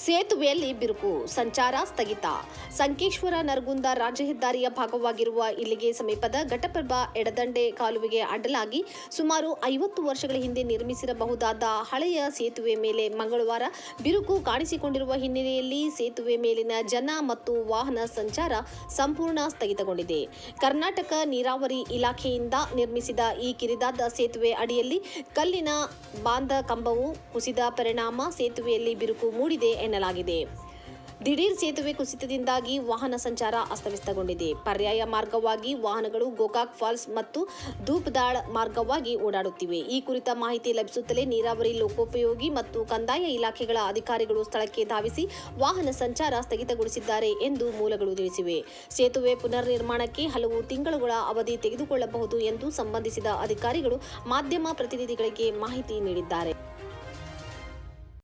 ಸೇತುವೆಯಲ್ಲಿ ಬಿರುಕು, ಸಂಚಾರ ಸ್ಥಗಿತ. ಸಂಕೇಶ್ವರ ನರಗುಂದ ರಾಜ್ಯ ಹೆದ್ದಾರಿಯ ಭಾಗವಾಗಿರುವ ಇಲ್ಲಿಗೆ ಸಮೀಪದ ಘಟಪ್ರಭಾ ಎಡದಂಡೆ ಕಾಲುವೆಗೆ ಅಡ್ಡಲಾಗಿ ಸುಮಾರು 50 ವರ್ಷಗಳ ಹಿಂದೆ ನಿರ್ಮಿಸಿರಬಹುದಾದ ಹಳೆಯ ಸೇತುವೆ ಮೇಲೆ ಮಂಗಳವಾರ ಬಿರುಕು ಕಾಣಿಸಿಕೊಂಡಿರುವ ಹಿನ್ನೆಲೆಯಲ್ಲಿ ಸೇತುವೆ ಮೇಲಿನ ಜನ ಮತ್ತು ವಾಹನ ಸಂಚಾರ ಸಂಪೂರ್ಣ ಸ್ಥಗಿತಗೊಂಡಿದೆ. ಕರ್ನಾಟಕ ನೀರಾವರಿ ಇಲಾಖೆಯಿಂದ ನಿರ್ಮಿಸಿದ ಈ ಕಿರಿದಾದ ಸೇತುವೆ ಅಡಿಯಲ್ಲಿ ಕಲ್ಲಿನ ಬಾಂಧ ಕಂಬವು ಕುಸಿದ ಪರಿಣಾಮ ಸೇತುವೆಯಲ್ಲಿ ಬಿರುಕು ಮೂಡಿದೆ ಎನ್ನಲಾಗಿದೆ. ದಿಢೀರ್ ಸೇತುವೆ ಕುಸಿತದಿಂದಾಗಿ ವಾಹನ ಸಂಚಾರ ಅಸ್ತವ್ಯಸ್ತಗೊಂಡಿದೆ. ಪರ್ಯಾಯ ಮಾರ್ಗವಾಗಿ ವಾಹನಗಳು ಗೋಕಾಕ್ ಫಾಲ್ಸ್ ಮತ್ತು ಧೂಪದಾಳ್ ಮಾರ್ಗವಾಗಿ ಓಡಾಡುತ್ತಿವೆ. ಈ ಕುರಿತ ಮಾಹಿತಿ ಲಭಿಸುತ್ತಲೇ ನೀರಾವರಿ, ಲೋಕೋಪಯೋಗಿ ಮತ್ತು ಕಂದಾಯ ಇಲಾಖೆಗಳ ಅಧಿಕಾರಿಗಳು ಸ್ಥಳಕ್ಕೆ ಧಾವಿಸಿ ವಾಹನ ಸಂಚಾರ ಸ್ಥಗಿತಗೊಳಿಸಿದ್ದಾರೆ ಎಂದು ಮೂಲಗಳು ತಿಳಿಸಿವೆ. ಸೇತುವೆ ಪುನರ್ ನಿರ್ಮಾಣಕ್ಕೆ ಹಲವು ತಿಂಗಳುಗಳ ಅವಧಿ ತೆಗೆದುಕೊಳ್ಳಬಹುದು ಎಂದು ಸಂಬಂಧಿಸಿದ ಅಧಿಕಾರಿಗಳು ಮಾಧ್ಯಮ ಪ್ರತಿನಿಧಿಗಳಿಗೆ ಮಾಹಿತಿ ನೀಡಿದ್ದಾರೆ.